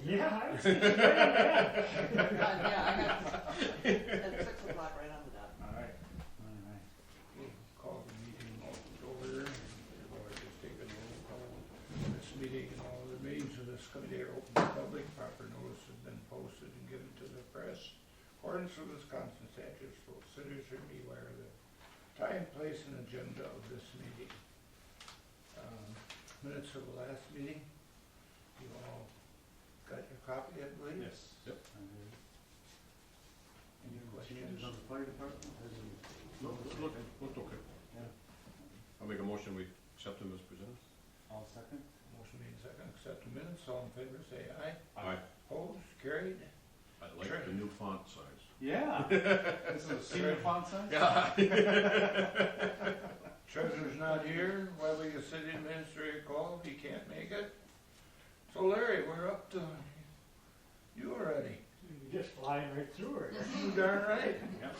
Yeah, I was thinking that. Yeah, I got at 6 o'clock right on the dot. All right. We'll call the meeting over. We'll just take a roll call. This meeting and all the meetings of this committee are open to the public. Proper notice has been posted and given to the press. According to Wisconsin statutes, so citizens should be aware of the time, place, and agenda of this meeting. Minutes of the last meeting. You all got your copy, I believe? Yes. Yep. Any Changes questions? on the fire department? Looked okay. Yeah. I'll make a motion, we accept them as presented. All second? Motion made second, accept the minutes, all in favor say aye. Aye. Opposed, carried. I like the new font size. Yeah. This is a senior font size? Yeah. Treasurer's not here, Weyauwega City Administrator called, he can't make it. So Larry, we're up to you already. You're just flying right through her. You darn right. Yep.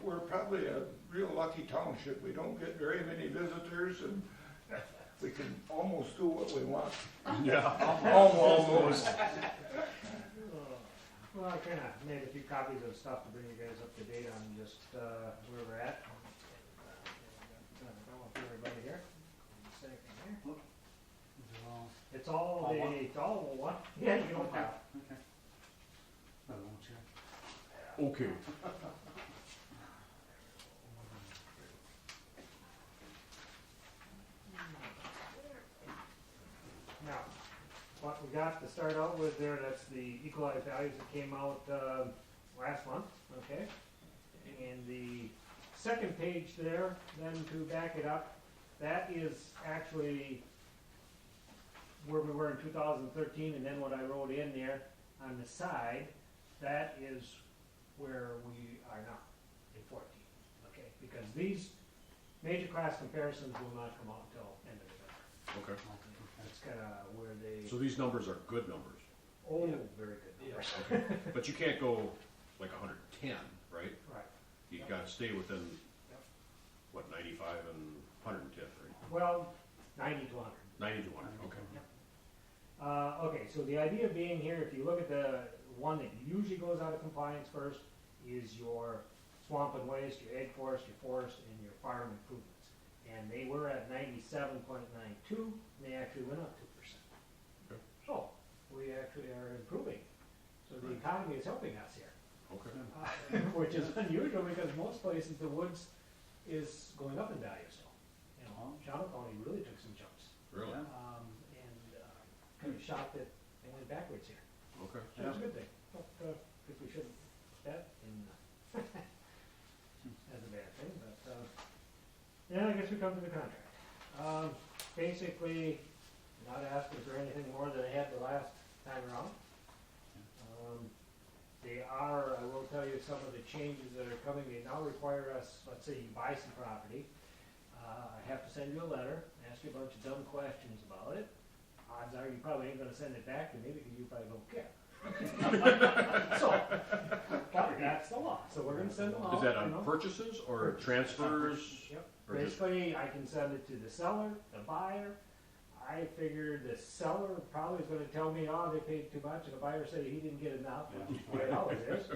We're probably a real lucky township, we don't get very many visitors and we can almost do what we want. Yeah. Almost. Well, I kinda made a few copies of stuff to bring you guys up to date on just, where we're at. I don't want everybody here. Second here. It's all All one? it's all one. Yeah, you don't have. Okay. I won't check. Okay. Now, what we got to start out with there, that's the equalized values that came out, last month, okay? And the second page there, then to back it up, that is actually where we were in 2013, and then what I wrote in there on the side, that is where we are now in 14, okay? Because these major class comparisons will not come out until end of November. Okay. That's kinda where they, So these numbers are good numbers, oh, Yeah. very good numbers. but you can't go like 110, right? Right. You gotta stay within, Yep. what, 95 and 110, right? Well, 90 to 100. 90 to 100, okay. Okay, so the idea being here, if you look at the one that usually goes out of compliance first, is your swamp and waste, your egg forest, your forest, and your farm improvements. And they were at 97.92, and they actually went up 2%. Okay. So, we actually are improving. So the economy is helping us here. Okay. Which is unusual because most places the woods is going up in value still. You know, Shawnee County really took some jumps. Really? And kind of shocked that they went backwards here. Okay. So it's a good thing. But, because we shouldn't bet in as a bad thing, but, yeah, I guess we come to the contract. Basically, not asking for anything more than I had the last time around. They are, I will tell you, some of the changes that are coming, they now require us, let's say you buy some property, I have to send you a letter, ask you a bunch of dumb questions about it. Odds are you probably ain't gonna send it back to me because you probably don't care. So, but that's the law, so we're gonna send them out. Is that you on know. purchases or transfers? Yep, Or just- basically, I can send it to the seller, the buyer. I figured the seller probably is gonna tell me, oh, they paid too much, and the buyer said he didn't get enough, which is the way it always is.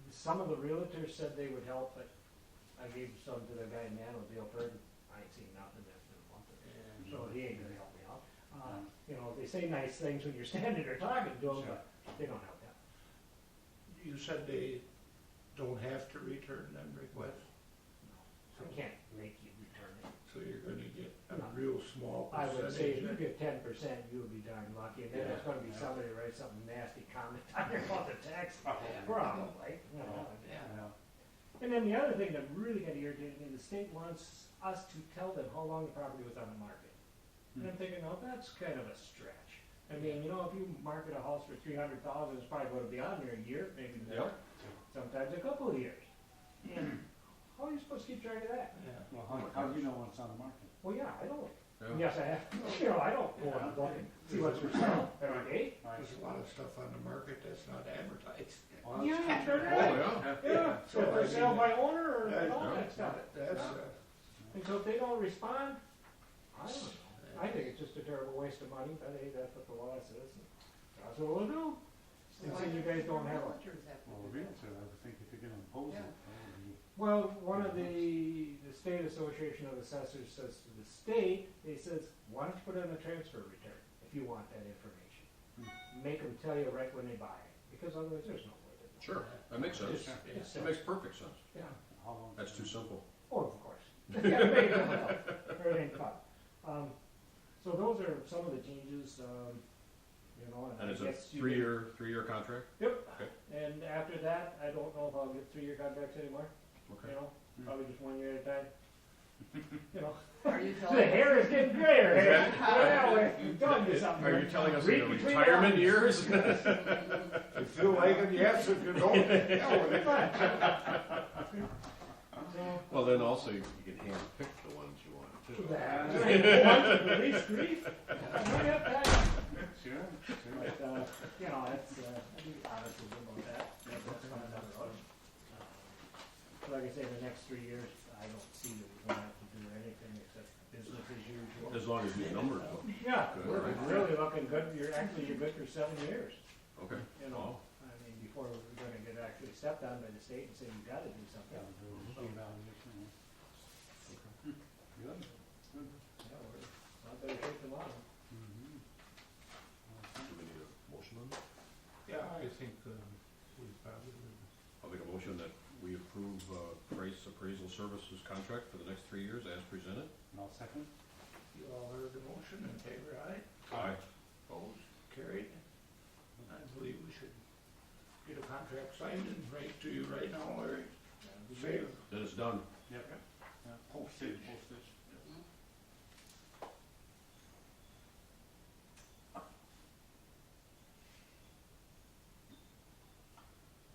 Some of the realtors said they would help, but I gave some to the guy in Mansfield, I ain't seen nothing that's been a month or two, so he ain't gonna help me out. You know, they say nice things when you're standing there talking to them, but they don't help out. You said they don't have to return them requests, I can't make you return it. so you're gonna get a No. real small I would say if you percentage. get 10%, you would be darn lucky, and then there's gonna be somebody that writes something nasty comment on there about the tax, probably, you know. And then the other thing that really got irritating, the state wants us to tell them how long the property was on the market. And I'm thinking, oh, that's kind of a stretch. I mean, you know, if you market a house for 300,000, it's probably gonna be on there a year, maybe more, sometimes a couple of years. And how are you supposed to keep track of that? Yeah. Well, how do you know when it's on the market? Well, yeah, I don't. Yeah. Yes, I have, you know, I don't go and look and see what's for sale every day. There's a lot of stuff on the market that's not advertised. Well, Yeah, that's sure true. is. Oh, yeah. Yeah, so So, for I sale mean, by owner or that- all that stuff. That's, And so if they don't respond, I don't know. I think it's just a terrible waste of money, but hey, that's what the law says. That's what we'll do. And since you guys don't have a, Well, the realtor, I would think if you're gonna impose it, that would be. well, one of the State Association of Assessors says to the state, he says, why don't you put in a transfer return if you want that information? Make them tell you right when they buy it, because otherwise there's no way to know. Sure, that makes sense. It's It makes perfect sense. Yeah, How long? That's too simple. oh, of course. Yeah, make it up. Everything fun. So those are some of the changes, you know, And I it's a guess you three-year contract? Yep, Okay. and after that, I don't know if I'll get 3-year contracts anymore, Okay. you know, probably just 1 year at a time. You know, Are you the telling hair is getting grayer, Is hey, that- yeah, we're telling you something. Are you telling us Read in the between retirement lines. years? If you feel like it, yes, if you don't, hell with it. So, Well, then also you can hand pick the ones you want too. that, right, the least grief, I get that. Sure, sure. But, you know, that's, I'd be honest with you about that, that's coming down the road. But like I say, the next 3 years, I don't see that we're gonna have to do anything except business as usual. As long as these numbers look Yeah, good, we're right? really looking good, you're good for 7 years, Okay. you know, I mean, before we're gonna get actually stepped on by the state and say, you gotta do something. Yeah, the evaluation, yeah. Good, good. Yeah, we're not better shape than a lot of them. Mhm. Do we need a motion on that? Yeah, I think, we probably would. I'll make a motion that we approve price appraisal services contract for the next 3 years as presented. And I'll second. You all heard the motion, in favor, aye? Aye. Opposed, carried. I believe we should get a contract signed and right to you right now, Larry. Save. Then it's done. Yep. Yeah, postage, postage.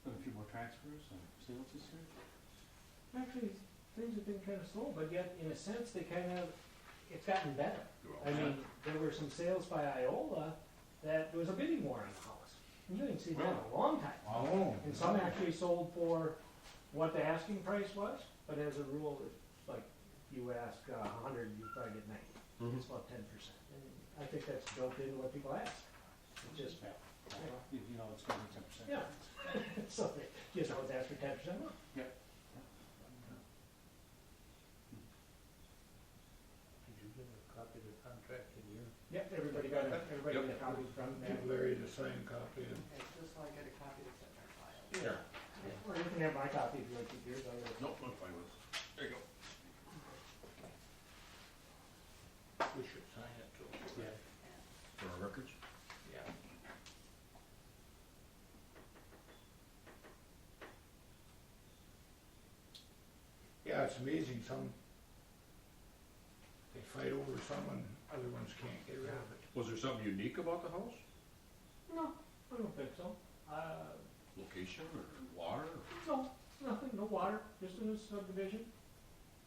Done a few more transfers and sales this year? Actually, things have been kind of slow, but yet, in a sense, they kind of, it's gotten better. I mean, there were some sales by Iola that there was a bidding war on the house. And you didn't see that in a long time. Oh. And some actually sold for what the asking price was, but as a rule, it's like, you ask 100, you probably get 90. Mhm. It's about 10%. And I think that's built into what people ask. It's just, Yeah. you know, You know, it's gonna be 10%. yeah. So they just always ask for 10% more. Did you get a copy of the contract in here? Yep, everybody got a copy from Give them. Larry the signed copy and. Okay, just so I get a copy that's in our file. Yeah. Or you can have my copy if you want to keep yours. Nope, I'm fine with it. There you go. We should sign it too. Yeah. For our records? Yeah. Yeah, it's amazing, they fight over some and other ones can't get rid of it. Was there something unique about the house? No, I don't think so. Location or water? No, nothing, no water, just in a subdivision.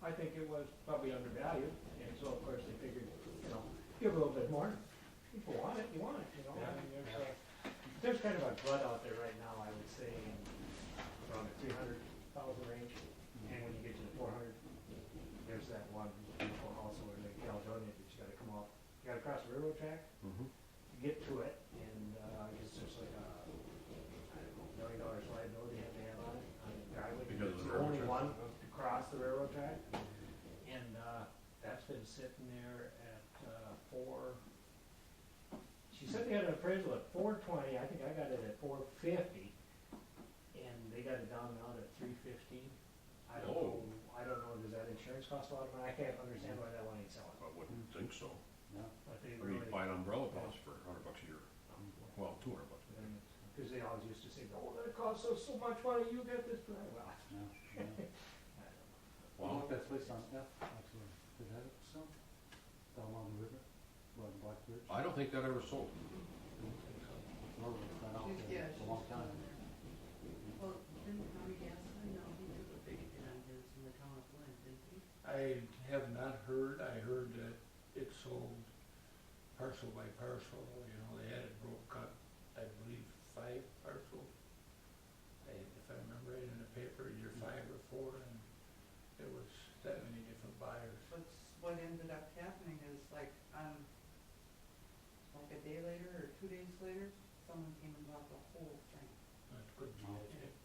I think it was probably undervalued, and so of course they figured, you know, give a little bit more. People want it, you want it, you know, I mean, there's kind of a glut out there right now, I would say, in around the 300,000 range. And when you get to the 400, there's that one beautiful house over in Caledonia that you gotta come off, you gotta cross the railroad track Mm-hmm. to get to it, and I guess there's like a, I don't know, $1 million liability you have to have on it, on the driveway. Because of the It's railroad only track? one to cross the railroad track, and that's been sitting there at 4. She said they had an appraisal at 420, I think I got it at 450, and they got it down now to 315. I don't know, does that insurance cost a lot of money? I can't understand why that one ain't selling, I wouldn't think so. Yeah. but they Or you really. buy an umbrella policy for $100 a year. Well, $200. Because they always used to say, oh, that costs us so much money, you get this, but well, Yeah, yeah. I don't know. Well, Wow. that place on F, actually, did that sell? Down along the river, along the Black Bridge? I don't think that ever sold. No, it's been out there Yeah, a she's long still time. in there. Well, didn't Tommy Gaston, no, he took a big hit on his in the town of Flint, didn't he? I have not heard, I heard that it sold parcel by parcel, you know, they had it broke up, I believe, 5 parcels. If I remember right in the paper, either 5 or 4, and there was that many different buyers. What's, what ended up happening is like on day later or 2 days later, someone came and bought the whole thing. That could be it.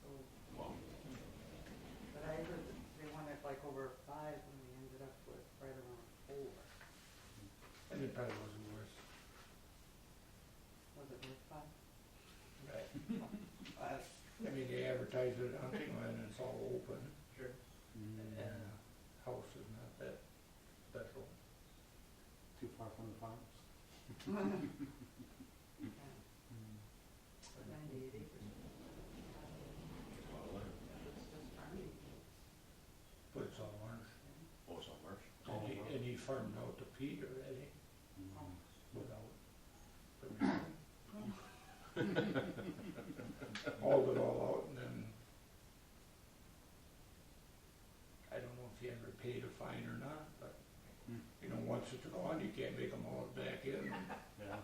So, Wow. but I heard that they wanted like over 5 when we ended up with right around 4. And it probably wasn't worth. Was it worth 5? Right. I mean, they advertise it hunting land and it's all open, Sure. and the house is not that special. Too far from the farms. Yeah. But 98 acres. It's a lot of land. It's just farming. But it's all marsh. Oh, it's all marsh. And he farmed out the peat already Mm. without permission. Hauled it all out and then, I don't know if he ever paid a fine or not, but, you know, once it's gone, you can't make them haul it back in. Yeah, yeah.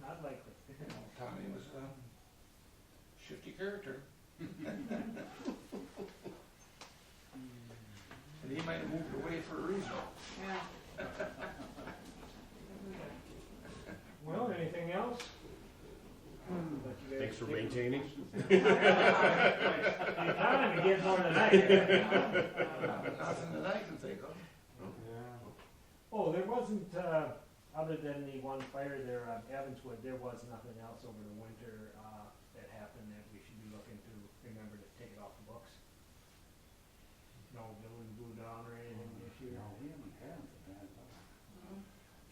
Not likely. You know, Tommy was a shifty character. And he might have moved away for a reason. Yeah. Well, anything else? Let you guys Thanks for take- maintaining. You're trying to get more than I can. Nothing that I can think of. Yeah. Oh, there wasn't, other than the one fire there on Evanswood, there was nothing else over the winter, that happened that we should be looking to remember to take it off the books. No building blew down or anything this year. No, we haven't had it bad, though.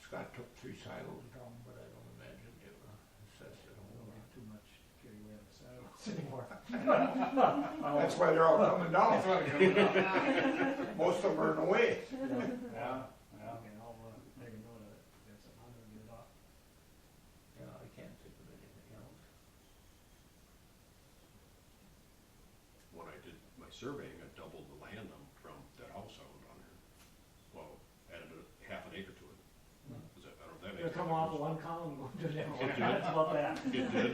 Scott took 3 silos down, but I don't imagine they were assessed at We home. don't get too much to carry away on the silos anymore. That's why they're all coming down. Most of them are in the way. Yeah, yeah. Okay, I'll, make a note of it. That's something I'm gonna get it off. Yeah, I can't think of anything else. When I did my surveying, I doubled the land from that house I owned on there. Well, added half an acre to it. Is that, I don't know if that makes. It'll come a off of difference. one column, go to the other It one. did. That's about that. It did.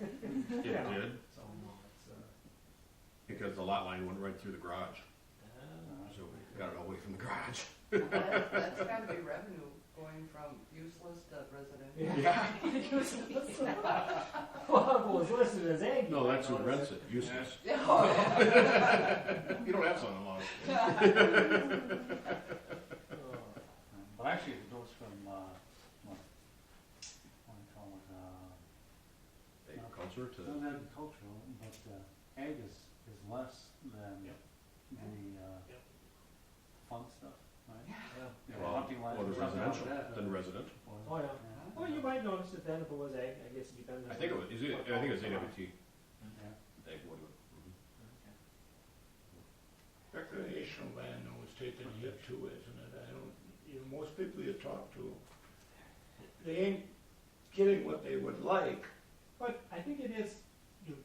It Yeah. did, So, no, it's, because the lot line went right through the garage, so we got it away from the garage. That's gotta be revenue going from useless to residential. Yeah. Useless. Well, it was listed as egg. No, that's who rents it, useless. Yeah. You don't have son in law. But actually, it goes from, what do you call it, Agriculture to, not agricultural, but, ag is less than Yep. the, fun stuff, right? Yeah. You know, well, hunting land or the or something like residential, that, then residential. Oh, yeah. Well, you might notice it then if it was egg, I guess it depends. I think it was, I think it was AWT, Yeah. egg, what do you? Recreational land though was taking a hit too, isn't it? I don't, you know, most people you talk to, they ain't getting what they would like. But I think it is, you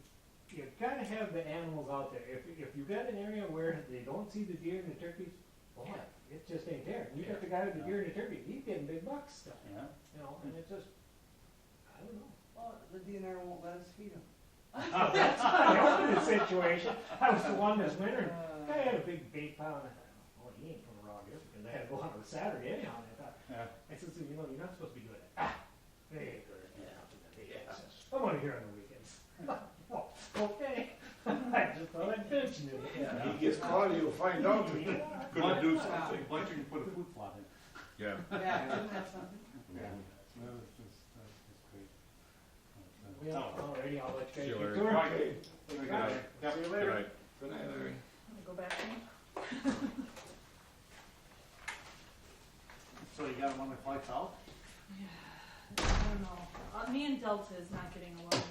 gotta have the animals out there. If you got an area where they don't see the deer and the turkeys, boy, it just ain't there. You got the guy with the deer and the turkey, he's getting big bucks stuff, Yeah. you know, and it just, I don't know. Well, the DNR won't let us feed them. That's not helping the situation. I was the one this winter, guy had a big bait pile, and I thought, well, he ain't from around here, because I had to go on a Saturday anyhow, and I thought, Yeah. I said, so, you know, you're not supposed to be doing that. They ain't good at that. I'm only here on the weekends. Well, okay. I just thought I'd mention it. He gets caught, you'll find out. Couldn't do something. Why don't you put a food plot in? Yeah. Yeah, didn't have something. Yeah. That was just, that's great. But, Well, alrighty, I'll let See you you guys later. get to it. Okay, Good night. See you Good later. night. good night, Larry. Go back to me. So you got one that fights out? I don't know. Me and Delta is not getting along.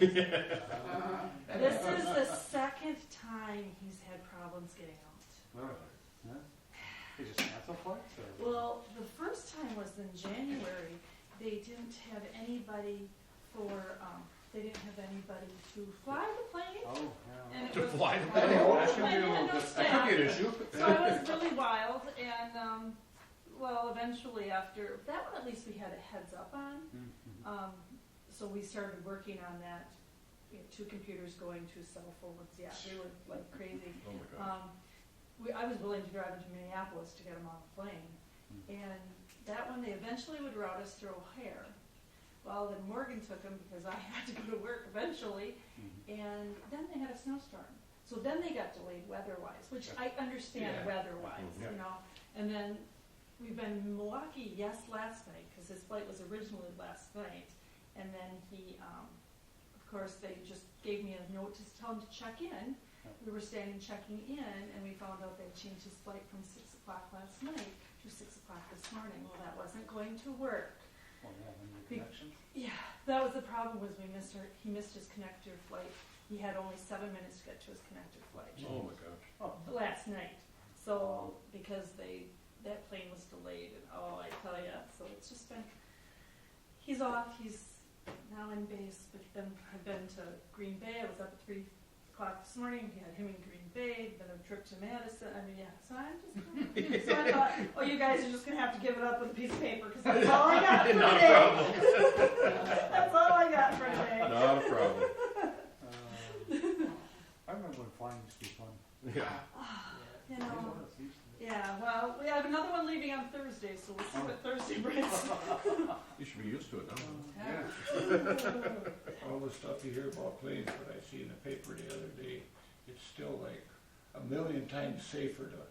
This is the second time he's had problems getting out. Yeah? They just cancel flights or? Well, the first time was in January. They didn't have anybody to fly the plane. Oh, yeah. And it To was, fly the I plane. didn't know That could staff. be an issue. So it was really wild, and, well, eventually after, that one at least we had a heads up on. Mhm. So we started working on that, 2 computers going to cell phones, yeah, they were like crazy. Oh my God. I was willing to drive into Minneapolis to get them on the plane, and that one, they eventually would route us through O'Hare. Well, then Morgan took them because I had to go to work eventually, and then they had a snowstorm. So then they got delayed weather-wise, which I understand Yeah. weather-wise, Yeah. you know. And then we've been in Milwaukee, yes, last night, because his flight was originally last night. And then he, of course, they just gave me a note to tell him to check in. We were standing checking in, and we found out they changed his flight from 6 o'clock last night to 6 o'clock this morning. Well, that wasn't going to work. Oh, yeah, when the Be- connection. Yeah, that was the problem, was he missed his connector flight. He had only 7 minutes to get to his connector flight Oh my gosh. last night. So, because that plane was delayed, and oh, I tell ya, so it's just been, he's off, he's now in base, but then I've been to Green Bay. I was up at 3 o'clock this morning. We had him in Green Bay, then a trip to Madison. I mean, yeah, so I'm just, so I thought, oh, you guys are just gonna have to give it up with a piece of paper, because that's all I got for Not a today. problem. That's all I got for today. Not a problem. I remember when flying used to be fun. Yeah. You It know, was, it used to be. yeah, well, we have another one leaving on Thursday, so we'll see what Thursday brings. You should be used to it now. Yeah. All the stuff you hear about planes, what I see in the paper the other day, it's still like a million times safer to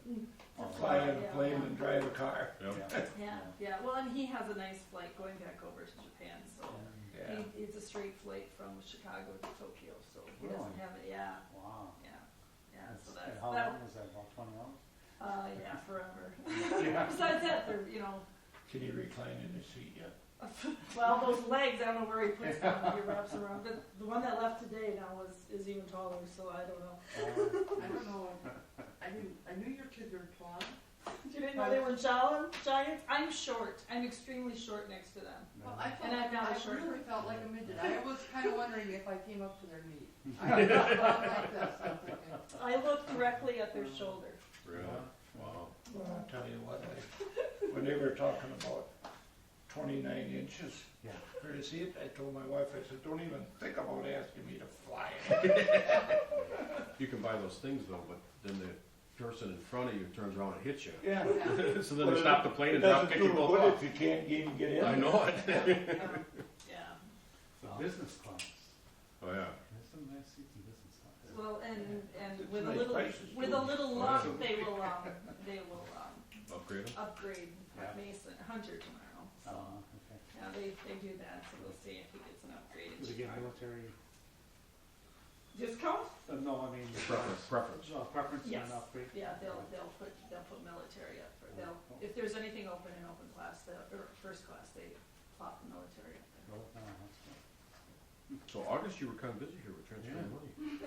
fly in a plane than drive a car. Yep. Yeah, well, and he has a nice flight going back over to Japan, so Yeah. it's a straight flight from Chicago to Tokyo, so he doesn't Really? have it, yeah, Wow. so And that's, how that, long is that, about 20 hours? yeah, forever. Yeah. Besides that, they're, you know, Can you recline in the seat yet? well, those legs, I don't know where he puts them, he wraps them around, but the one that left today now is even taller, so I don't know. I don't know, I knew your kids were tall. You didn't know they were giants? I'm short, I'm extremely short next to them. Well, I And I'm not a I short really person. felt like a midget. I was kind of wondering if I came up to their knee. I felt like this, I'm thinking. I look directly at their shoulder. Really? Wow. Well, I'll tell you what, when they were talking about 29 inches Yeah. for the seat, I told my wife, I said, don't even think about asking me to fly. You can buy those things though, but then the person in front of you turns around and hits you. Yeah. So then they stop the plane It and drop doesn't kick do you both good off. if you can't even get in. I know it. Yeah, The business class. Oh, yeah. There's some nice seats in business class. well, and It's with a nice little, prices, with too. a little Oh, luck, yeah. they will Upgrade them? upgrade Yeah. Mason, Hunter tomorrow, so, Okay. yeah, they do that, so we'll see if he gets an upgrade in Do they get Chicago. military, Discount? no, I mean. Preference. Preference and Yes. an upgrade? Yeah, they'll put military up for, if there's anything open in open class, or first class, they plop the military up there. Well, no, that's good. So August, you were kind of busy here with transferring Yeah. money.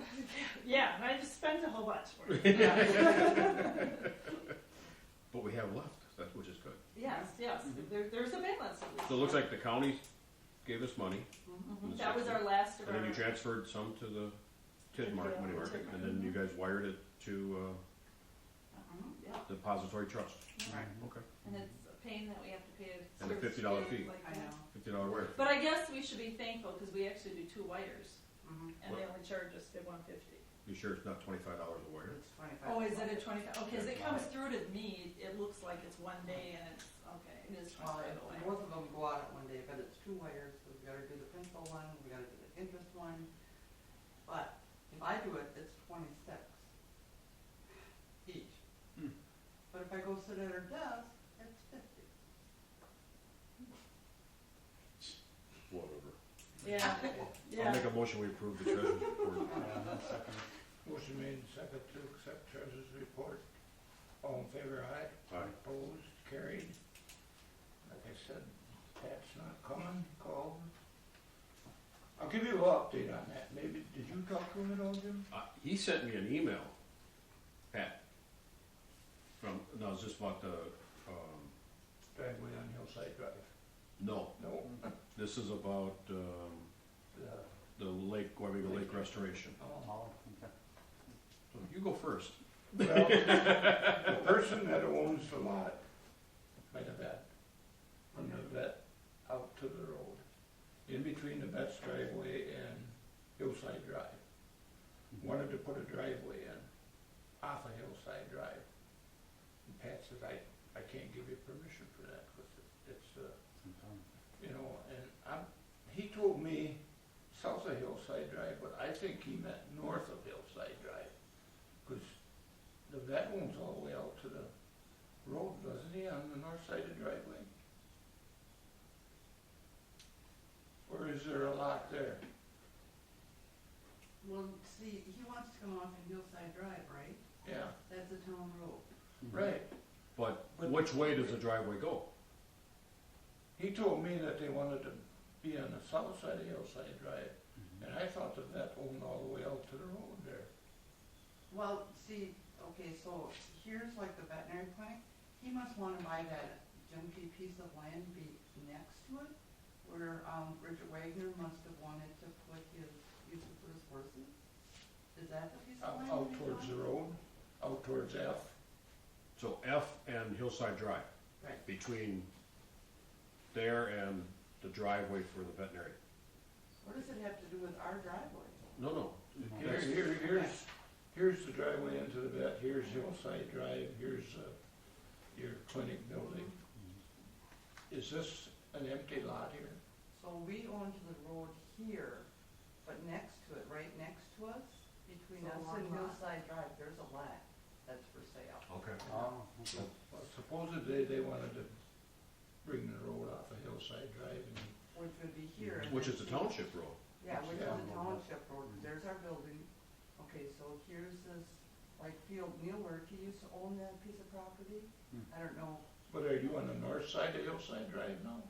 Yeah, and I just spent a whole bunch for it. But we have left, which is good. Yes, Mhm. there's a balance at least. So it looks like the county gave us money, Mhm. That was our last of and our. then you transferred some to the TID money TID market, market. and then you guys wired it to Yeah, depository trust. right. Okay. And it's a pain that we have to pay a And a service $50 fee. like I that. know. $50 wire. But I guess we should be thankful, because we actually do 2 wires, Mhm. and they only charge us the $150. You sure it's not $25 a wire? It's 25. Oh, is it a 25? Okay, as it comes through to me, it looks like it's 1 day, and it's, okay, it is Well, 25 away. both of them go out at one day, but it's 2 wires, so we gotta do the principal one, we gotta do the interest one. But if I do it, it's 26 each. Hmm. But if I go sit at her desk, it's 50. Whatever. Yeah, I'll yeah. make a motion, we approve the treasurer's report. Second. Motion made and second to accept treasurer's report. All in favor, aye? Aye. Opposed, carried. Like I said, Pat's not coming, called. I'll give you a little update on that. Maybe, did you talk to him at all, Jim? He sent me an email, Pat, no, it's just about the, Driveway on Hillside Drive. no, No. this is about, The- the Lake, Weyauwega Lake restoration. oh. Oh, okay. So you go first. Well, the person that owns the lot by the vet, from the vet out to the road, in between the vet's driveway and Hillside Drive, wanted to put a driveway in off of Hillside Drive. And Pat says, I can't give you permission for that, because it's, Sometime. you know, and he told me south of Hillside Drive, but I think he meant north of Hillside Drive. Cause the vet owns all the way out to the road, doesn't he, on the north side of the driveway? Or is there a lot there? Well, see, he wants to come off of Hillside Drive, right? Yeah, That's a town road. right. But which way does the driveway go? He told me that they wanted to be on the south side of Hillside Drive, and I thought the vet owned all the way out to the road there. Well, see, okay, so here's like the veterinary clinic. He must wanna buy that junky piece of land be next to it, where, Richard Wagner must have wanted to put his, use it for his horses. Is that the piece of land? Out he's towards the on? road, out towards F. So F and Hillside Drive, Right. between there and the driveway for the veterinary. What does it have to do with our driveway? No. Here's the driveway into the vet, here's Hillside Drive, here's, your clinic building. Is this an empty lot here? So we own to the road here, but next to it, right next to us, between It's a us long and lot. Hillside Drive, there's a lot that's for sale. Okay. Oh, okay. Well, supposedly they wanted to bring the road off of Hillside Drive and, Which would be here. and Which then is the see- township road. Yeah, which is Yeah. the township road, there's our building. Okay, so here's this, like field, Neil Werke used to own that piece of property. I don't know, but are you on the north side of Hillside Drive now,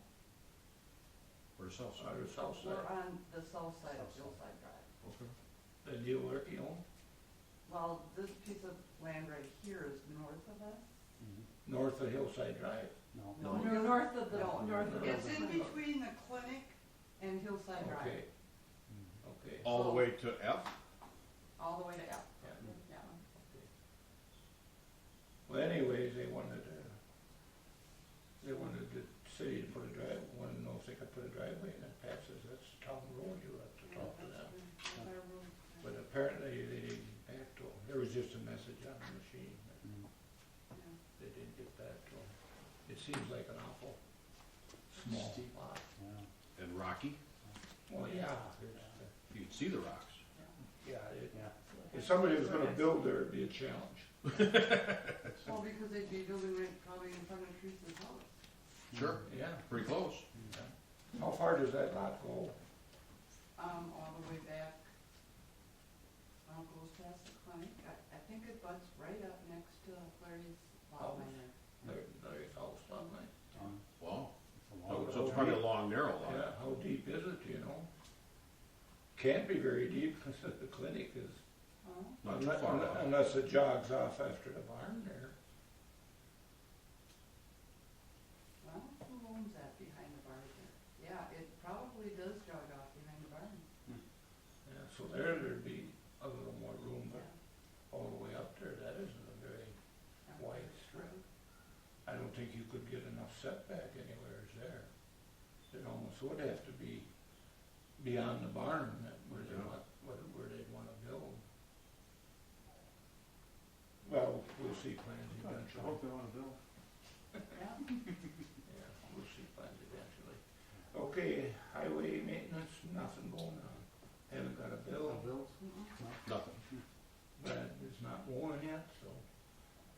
Or the south or side. the south we're side? on the south side of South side. Hillside Drive. Okay. The deal work you own? Well, this piece of land right here is north of us. North of Hillside Drive? No. No. No, north of the, No, north of the. It's in between the clinic and Hillside Drive, Okay, okay. All the way to F? all the way to F. Yeah. Yeah. Well, anyways, they wanted the city to put a drive, wanted to know if they could put a driveway in that passes, that's town road, you'll have to talk to them. That's our road. But apparently they didn't get back to them, there was just a message on the machine, that Yeah. they didn't get back to them. It seems like an awful small Steep. lot. Yeah. And Rocky? Well, yeah, You can see the rocks. yeah, Yeah. if somebody was gonna build there, it'd be a challenge. Well, because they'd be building right probably in front of Teresa's house. Sure. Yeah. Pretty close. How far does that lot go? All the way back, goes past the clinic. I think it butts right up next to Clary's lot line there. Larry's house lot line? Wow. It's a So long so it's probably a long, narrow lot. Yeah, how deep is it, do you know? Can't be very deep, because the clinic is, Oh, Not too far off. unless it jogs off after the barn there. well, who owns that behind the barn there? Yeah, it probably does jog off behind the barn. Yeah, so there'd be a little more room, but Yeah. all the way up there, that isn't a very wide strip. I don't think you could get enough setback anywhere there. It almost would have to be beyond the barn where they Yeah. where they'd wanna build. Well, we'll see plans I eventually. hope they wanna build. Yeah. Yeah, we'll see plans eventually. Okay, highway maintenance, nothing going on. Haven't got a bill. Bills? Mm-mm. Nothing. Brad is not mowing yet, so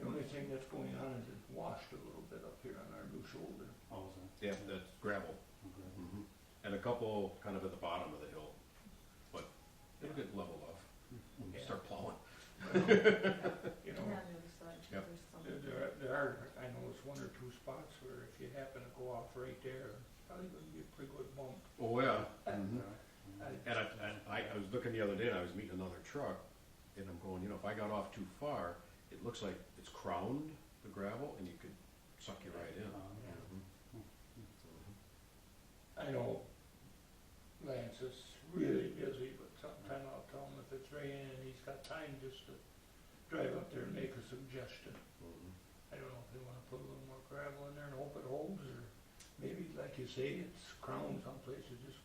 the only thing that's going on is it's washed a little bit up here on our new shoulder. Oh, is that? Yeah, that's gravel. Okay. Mhm. And a couple kind of at the bottom of the hill. But it'll get leveled off when we Yeah. start plowing. You know, Yeah, on the other side, Yep. there's some. there are, I know it's one or two spots where if you happen to go off right there, it's probably gonna be a pretty good bump. Oh, yeah. Alright. And I was looking the other day and I was meeting another truck and I'm going, if I got off too far, it looks like it's crowned, the gravel, and you could suck you right in. Mhm. I know Lance is really busy, but sometime I'll tell him if it's raining and he's got time just to drive up there and make a suggestion. Mhm. I don't know if they wanna put a little more gravel in there and hope it holds, or maybe, like you say, it's crowned someplace, you just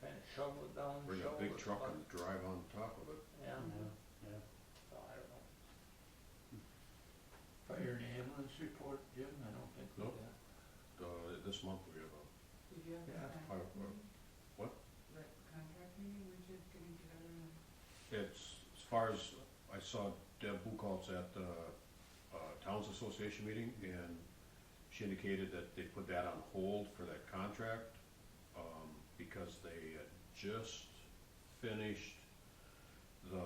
kinda shovel it down, Bring a shovel big it, truck but- and drive on top of it. Yeah, Yeah. so I don't know. Fire and ambulance report, Jim, I don't think we Nope. got. This month we have Did you have Yeah. that? What? far as, I saw Deb Buchholz at the Towns Association meeting, and she indicated that they put that on hold for that contract, because they had just finished the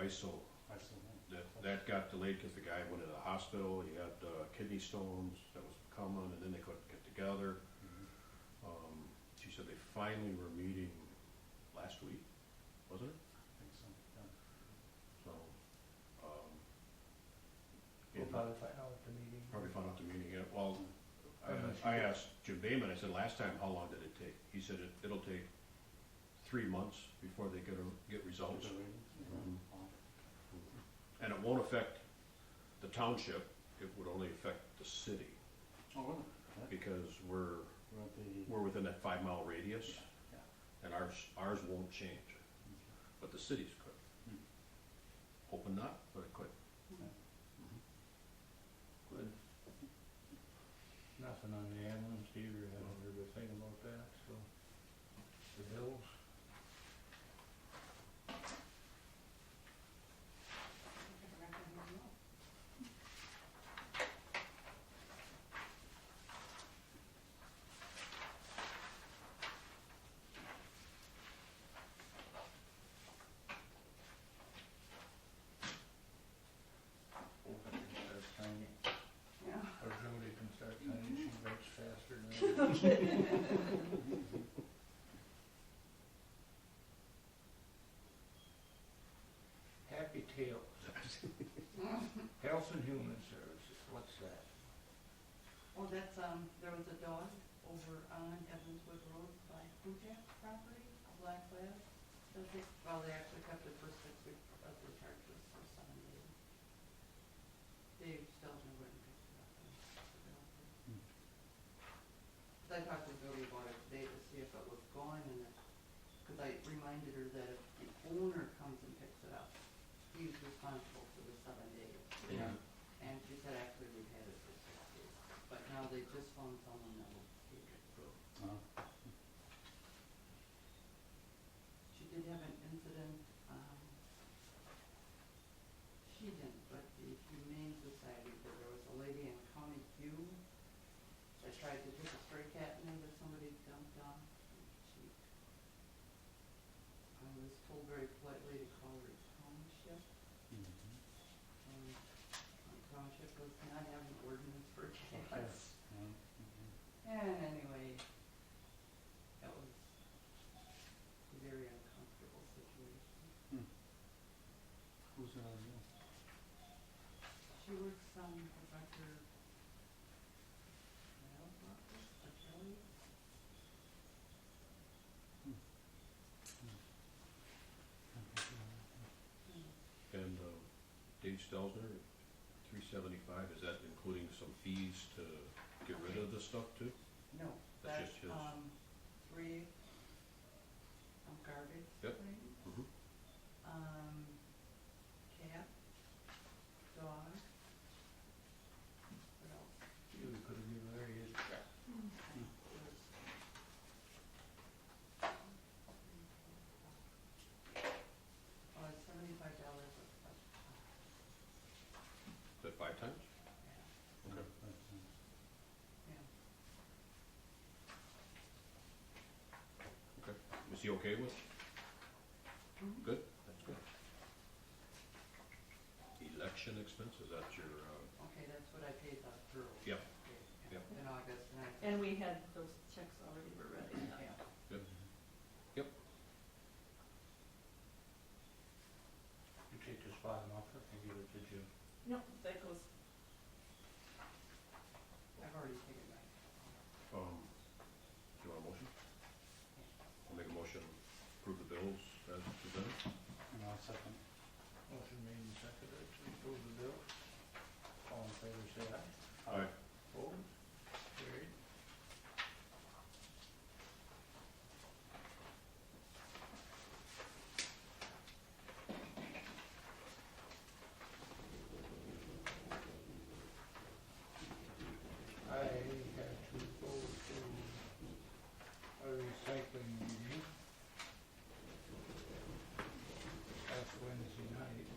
ISO. I saw that. That got delayed because the guy went into the hospital, he had kidney stones, that was coming, and then they couldn't get together. She said they finally were meeting last week, wasn't it? I think so, yeah. So, We'll probably find out at the meeting. probably found out the meeting, yeah. Well, Unless I you- asked Jim Bayman, I said, last time, how long did it take? He said it'll take 3 months before they get results. The ratings, yeah. Mhm. Wow. And it won't affect the township, it would only affect the city, Oh, really? Yeah. because we're We're at the. within that 5-mile radius, Yeah. and ours won't change, but the cities could. Hmm. Hoping not, but it could. Good. Nothing on the ambulance either, haven't heard a thing about that, so. The bills, open and start signing, Yeah. or Jody can start signing, she writes faster than I do. Happy Tales, Health and Human Services, what's that? Well, that's, there was a dog over on Evanswood Road by Hujack property, a black lab. They actually kept it for 6 weeks, but they charged us for 7 days. Dave Stelzner went and picked it up and took it out there. Hmm. 'Cause I talked to Jody about it today to see if it was gone, and because I reminded her that if the owner comes and picks it up, he's responsible for the 7 days. Yeah. And she said actually we've had it for 6 days, but now they just found someone that will take it. Oh. She did have an incident, she didn't, but the Humane Society, there was a lady in County View that tried to take a stray cat in there that somebody dumped off. And she, I was told very politely to call her Township. Mhm. Township does not have an ordinance for Okay. cats. Yeah. Mhm. And anyway, that was a very uncomfortable situation. Who's in on you? She works on Dr. Mel's office, or Kelly. And Dave Stelzner, 375, is that including some fees to get rid of the stuff too? No, That's that's, just his. 3 garbage. Yep. things. Mhm. Cat, dog. What else? You could have given her his check. Oh, it's $75 a pet. Is that 5 times? Yeah, Okay. yeah. Okay. Is he okay with? Mhm. Good, that's good. Election expenses, that's your, Okay, that's what I paid the girls. Yep. Okay, Yep. in August, and I. And we had those checks already were ready. Yeah. good. Yep. You take this bottom off and give it to Jim. No, that goes, I've already taken that. Do you want a motion? I'll make a motion, approve the bills as presented. And I'll second. Motion made and seconded to approve the bill. All in favor, say aye. Aye. Opposed? Carried. I had to go to a recycling meeting last Wednesday night.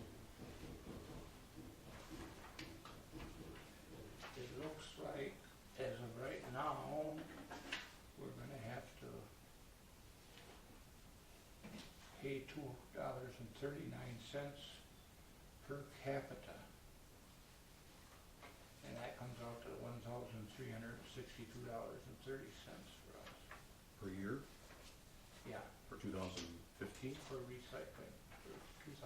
$2,239 per capita. And that comes out to $1,362.30 for us. Per year, Yeah, for 2015, for recycling, for 2000.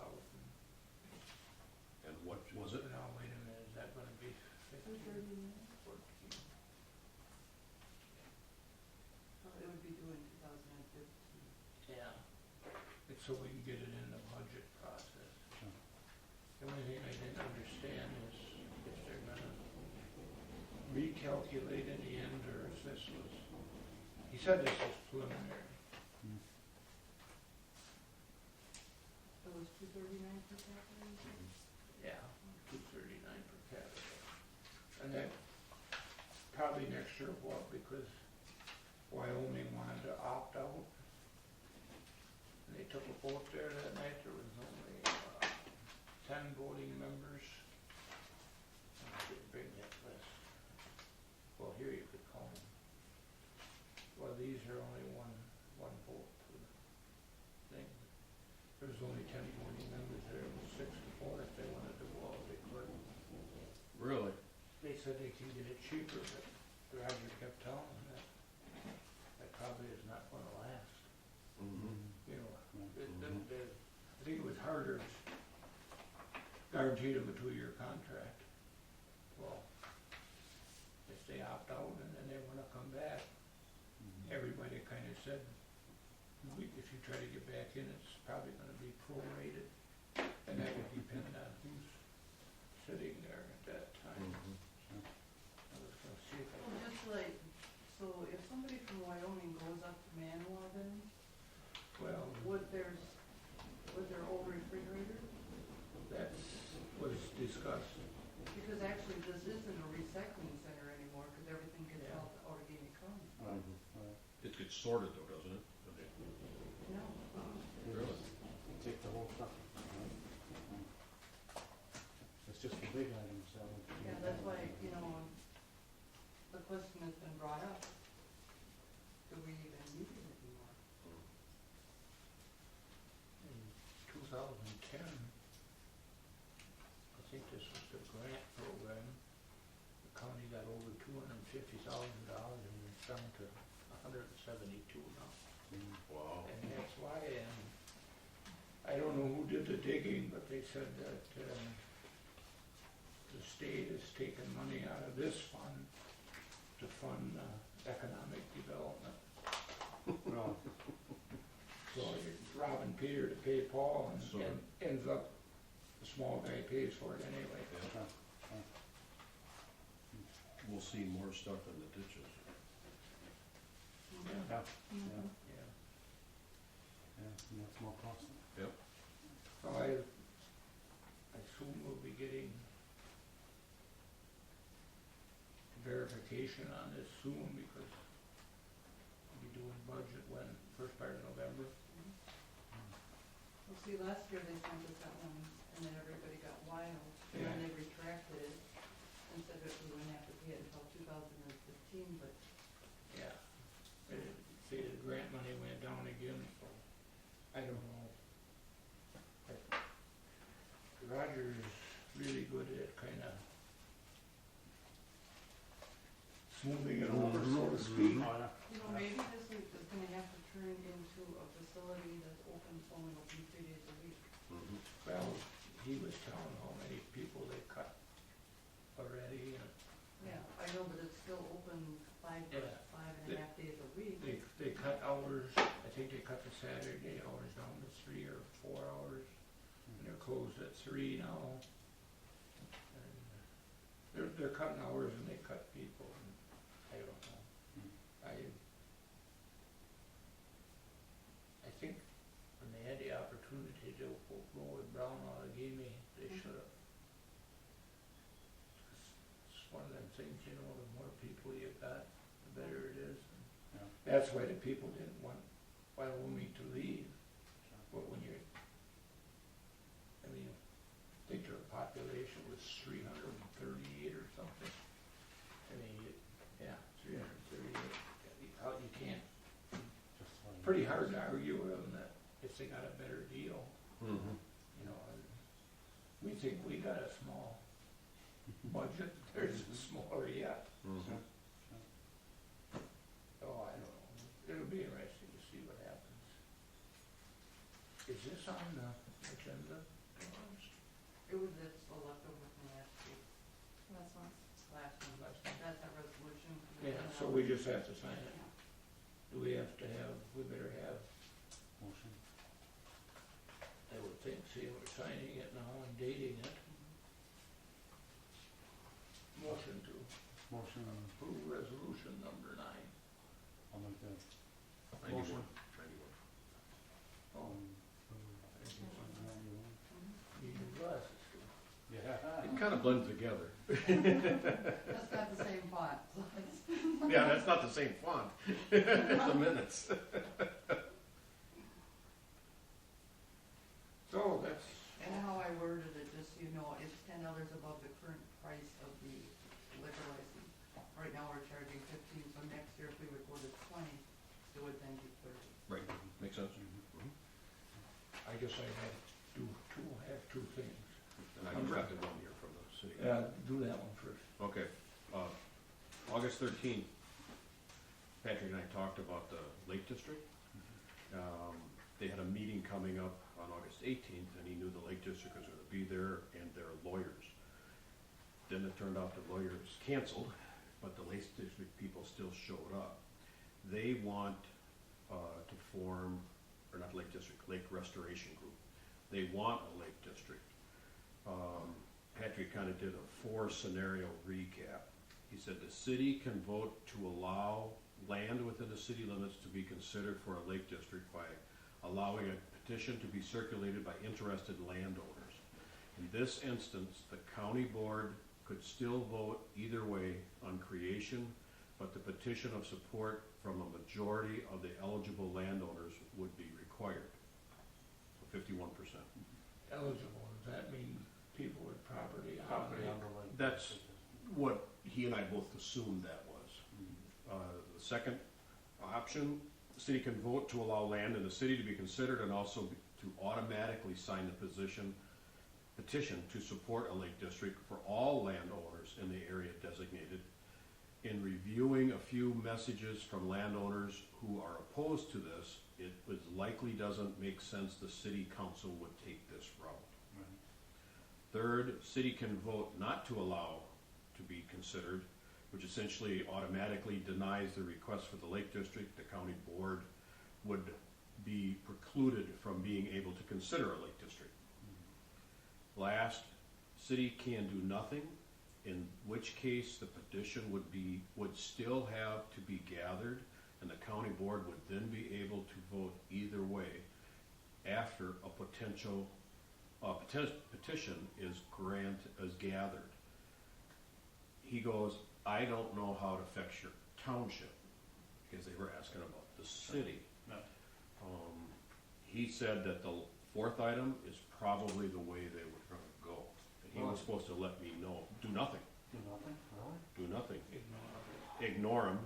and what was it? Now, wait a minute, is that gonna be 15, 14? It would be due in 2015. Yeah. It's so we can get it in the budget process. Sure. The only thing I didn't understand is if they're gonna recalculate in the end, or if this was, he said this was preliminary. Mm. It was 239 per capita, you said? Yeah, 239 per capita. And then probably next year, what, because Wyoming wanted to opt out. And they took a vote there that night, there was only 10 voting members. I didn't bring that list. Well, here you could call them. Well, these are only one vote per thing. There was only 10 voting members there, it was 6 to 4. If they wanted to go out, they could. Really? They said they can get it cheaper, but Roger kept telling them that probably is not gonna last. Mm-hmm. You know, Mhm. I think it was harder, guaranteed them a 2-year contract. Well, if they opt out and then they wanna come back, everybody kinda said, if you try to get back in, it's probably gonna be prorated. And that would depend on who's sitting there at that time. Mhm. I was gonna see if I Well, just like, so if somebody from Wyoming goes up to Manawa then, well, would their old refrigerator? that was discussed. Because actually this isn't a recycling center anymore, because everything gets Yeah. out to Allegheny County. Right, Mhm. right. It gets sorted though, doesn't it? No. Really? Take the whole stuff. Right. It's just the big items that would. Yeah, that's why, you know, the question has been brought up. Do we even need it anymore? In 2010, I think this was the grant program, the county got over $250,000 and it's down to 172 now. Mm. Wow. And that's why, and I don't know who did the digging, but they said that the state is taking money out of this fund to fund economic development. Well, So you're robbing Peter to pay Paul, and Sort of. ends up the small guy pays for it anyway. Yeah. We'll see more stuff in the ditches. Yeah, yeah, Mhm. yeah. yeah, and that's more costly. Yep. Well, I assume we'll be getting verification on this soon, because we'll be doing budget when, first part of November. Well, see, last year they sent us that one, and then everybody got wild, and then Yeah. they retracted it, and said that we wouldn't have to pay it until 2015, but Yeah. See, the grant money went down again, so I don't know. But Roger is really good at kinda smoothing it over, so to speak. Oh, yeah. you know, maybe this is gonna have to turn into a facility that's open, only open 3 days a week. Mhm. Well, he was telling how many people they cut already, and Yeah, I know, but it's still open five Yeah. and a half days a week. they cut hours, I think they cut the Saturday hours down to 3 or 4 hours, and they're closed at 3 now. And they're cutting hours and they cut people, and I don't know. I think when they had the opportunity to go with Brown Allegheny, they should have. It's one of them things, you know, the more people you got, the better it is. And Yeah. that's why the people didn't want Wyoming to leave. But when you're, I mean, I think their population was 338 or something. I mean, yeah, 338. You can't, Just like- pretty hard to argue with them that if they got a better deal. Mhm. There's smaller yet. Mhm. Sure. Oh, I don't know. It'll be interesting to see what happens. Is this on the agenda? It was, it's the leftover from last week, That's one. last one, Last time. that's a resolution. Yeah, so we just have to sign it. Do we have to have, we better have, Motion. I would think, see, we're signing it now and dating it. Motion to Motion, approve resolution number 9. I'll make that. 91. Motion. 91. Oh, Mm-hmm. need new glasses too. Yeah. It kind of blends together. That's not the same font, so it's. Yeah, that's not the same font. It's the minutes. So that's, And how I worded it, just so you know, it's $10 above the current price of the liquor license. Right now, we're charging 15, so next year, if we would go to 20, it would then be 30. Right, makes sense. Mhm. I guess I have two things. And I just got the one here from the city. Do that one first. Okay, August 13th, Patrick and I talked about the Lake District. They had a meeting coming up on August 18th, and he knew the Lake District was gonna be there and their lawyers. Then it turned out the lawyers canceled, but the Lake District people still showed up. They want to form, or not Lake District, Lake Restoration Group. They want a Lake District. Patrick kind of did a 4-scenario recap. He said the city can vote to allow land within the city limits to be considered for a Lake District by allowing a petition to be circulated by interested landowners. In this instance, the county board could still vote either way on creation, but the petition of support from a majority of the eligible landowners would be required. So 51%. Eligible, does that mean people with property on Property it? on the lake. That's what he and I both assumed that was. Mhm. The second option, the city can vote to allow land in the city to be considered and also to automatically sign the petition to support a lake district for all landowners in the area designated. In reviewing a few messages from landowners who are opposed to this, it was likely doesn't make sense the city council would take this route. Right. Third, city can vote not to allow to be considered, which essentially automatically denies the request for the Lake District. The county board would be precluded from being able to consider a Lake District. Last, city can do nothing, in which case the petition would still have to be gathered, and the county board would then be able to vote either way after a petition is gathered. He goes, I don't know how it affects your township, because they were asking about the city. Yeah. He said that the 4th item is probably the way they were gonna go. And he was supposed to let me know, do nothing, Do nothing, really? do nothing. Ignore it. Ignore them,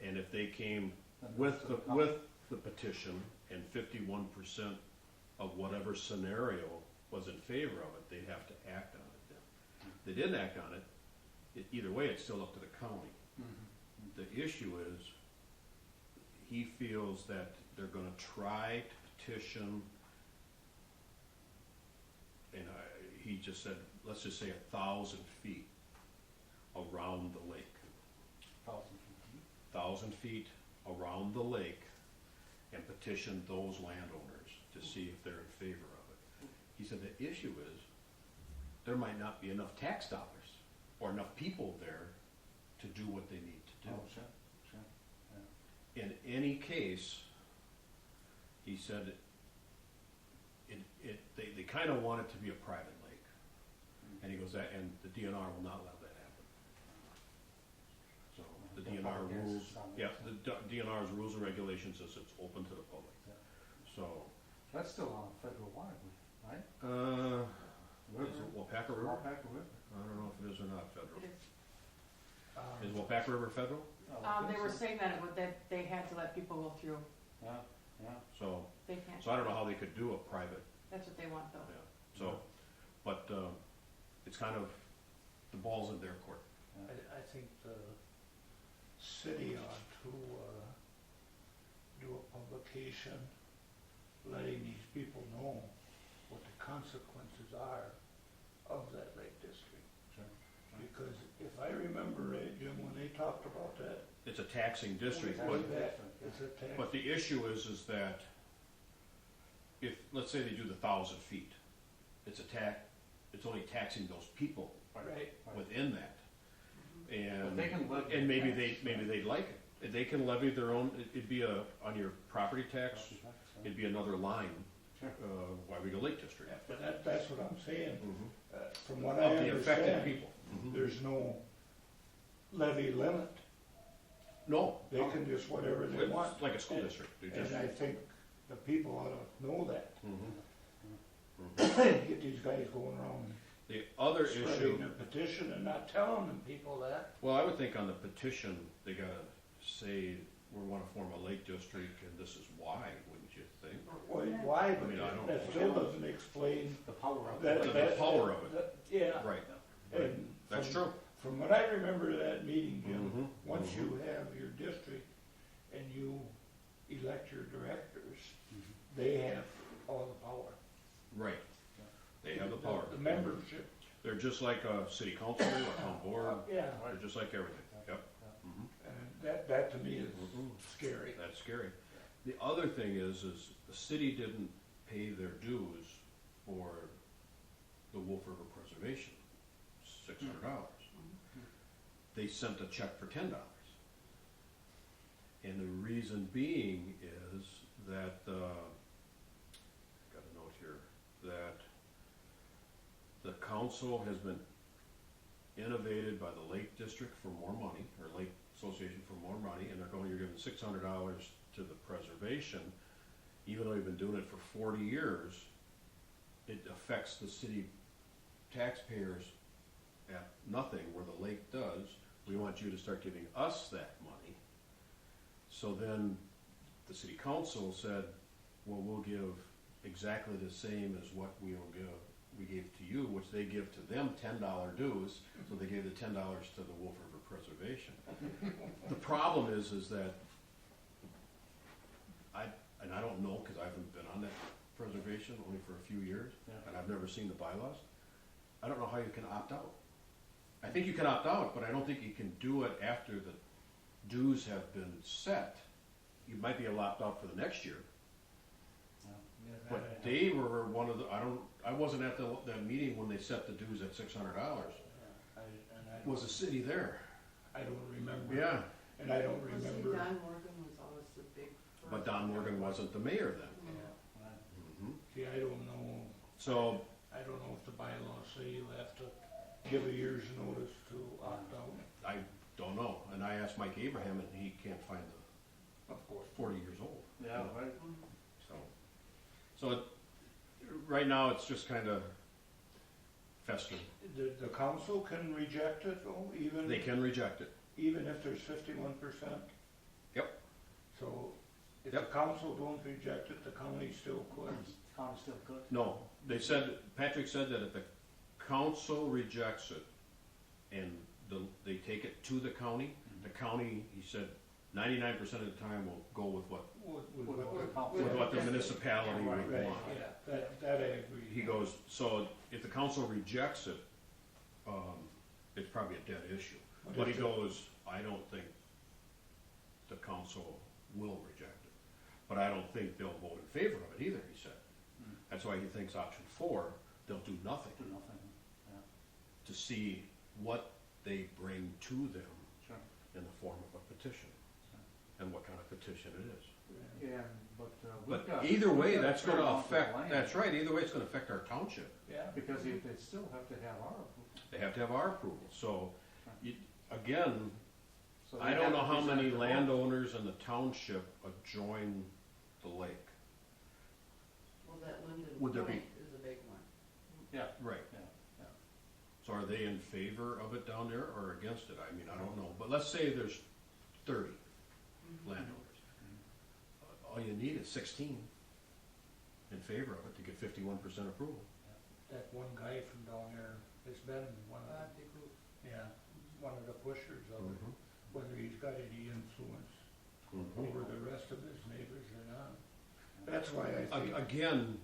and if they came Then with that's the, the county. with the petition and 51% of whatever scenario was in favor of it, they'd have to act on it then. If they didn't act on it, either way, it's still up to the county. Mhm. The issue is, he feels that they're gonna try to petition, and he just said, let's just say 1,000 feet around the lake. 1,000 feet. 1,000 feet around the lake, and petition those landowners to see if they're in favor of it. He said the issue is, there might not be enough tax dollars or enough people there to do what they need to do. Oh, sure, sure, yeah. In any case, he said, they kind of want it to be a private lake. And he goes, and the DNR will not allow that happen. So the DNR rules, yeah, the DNR's rules and regulations says it's open to the public. Yeah. So, That's still on federal waterway, right? is it Wapaka River? Wapaka River. I don't know if it is or not federal. It is. Is Wapaka River federal? I They think were so. saying that they had to let people go through. Yeah, yeah. So, They can't. so I don't know how they could do a private, That's what they want though. yeah, so, but, it's kind of, the ball's in their court. Yeah. city ought to, do a publication letting these people know what the consequences are of that Lake District. Sure. Because if I remember right, Jim, when they talked about that, It's a taxing district, Taxing but, district. it's a tax. but the issue is that if, let's say they do the 1,000 feet, it's only taxing those people Right, within that. But they can levy And maybe tax. maybe they'd like it. They can levy their own, it'd be on your property tax, Property tax, yeah. it'd be another line, Sure. Weyauwega Lake District. yeah, but that's what I'm saying. Mhm. From what I Of the affected understand, people. Mhm. there's no levy limit. No, They can just whatever they it's want. like a school district. They just, And I think the people ought to know that. Mhm. Get these guys going around The other spreading issue, their petition and not telling them people that. well, I would think on the petition, they gotta say, we wanna form a lake district and this is why, wouldn't you think? Why, but I mean, I don't- that still doesn't explain The power of that. it. The power of it. Yeah. Right, And that's from- true. From what I remember of that meeting, Jim, Mhm, once mhm. you have your district and you elect your directors, Mhm. they have all the power. Right, they have the power. The membership. They're just like a city council, a town board, Yeah, they're just like everything, yep. Mhm. and that to me is Mhm. scary. That's scary. The other thing is the city didn't pay their dues for the Wolf River Preservation, $600. They sent a check for $10. And the reason being is that, got a note here, that the council has been innovated by the Lake District for more money, or Lake Association for more money, and they're going, you're giving $600 to the preservation, even though you've been doing it for 40 years, it affects the city taxpayers at nothing, where the lake does. We want you to start giving us that money. So then the city council said, well, we'll give exactly the same as what we gave to you, which they give to them $10 dues, so they gave the $10 to the Wolf River Preservation. The problem is that I don't know, because I haven't been on that preservation only for a few years, Yeah. and I've never seen the bylaws. I don't know how you can opt out. I think you can opt out, but I don't think you can do it after the dues have been set. You might be able to opt out for the next year. But they were one of the, I wasn't at that meeting when they set the dues at $600. Was the city there? I don't remember. Yeah, And I don't Well, see, remember. Don Morgan was always the big. but Don Morgan wasn't the mayor then. Mhm. Mhm. See, I don't know. So, I don't know if the bylaws say you have to give a year's notice to opt out. I don't know, and I asked Mike Abraham, and he can't find Of course. the 40 years old. Yeah, right. So right now, it's just kind of festering. The council can reject it though, even. They can reject it. Even if there's 51%? Yep. So if the Yep. council don't reject it, the county still could? County still good. No, they said, Patrick said that if the council rejects it and they take it to the county, the county, he said, 99% of the time will go with what the municipality would Right, want. yeah, that I agree. He goes, so if the council rejects it, it's probably a dead issue. But he goes, I don't think the council will reject it. But I don't think they'll vote in favor of it either, he said. That's why he thinks option 4, they'll do nothing Do nothing. Yeah, to see what they bring to them sure. in the form of a petition, and what kind of petition it is. Yeah, but we've But got. either way, we've got that's a fair gonna amount of affect, land. that's right, either way, it's gonna affect our township. Yeah. Because they still have to have our approval. They have to have our approval, so, again, So they I don't have know to how present many the vote. landowners in the township adjoin the lake. Well, that Linden Would there be- Point is a big one. Yeah, Right. yeah, yeah. So are they in favor of it down there or against it? I mean, I don't know, but let's say there's 30 landowners. All you need is 16 in favor of it to get 51% approval. That one guy from down there has been one of Big group. the, yeah, one of the pushers of it. Mhm. Whether he's got any influence Mhm. over the rest of his neighbors or not. That's why I think, Again,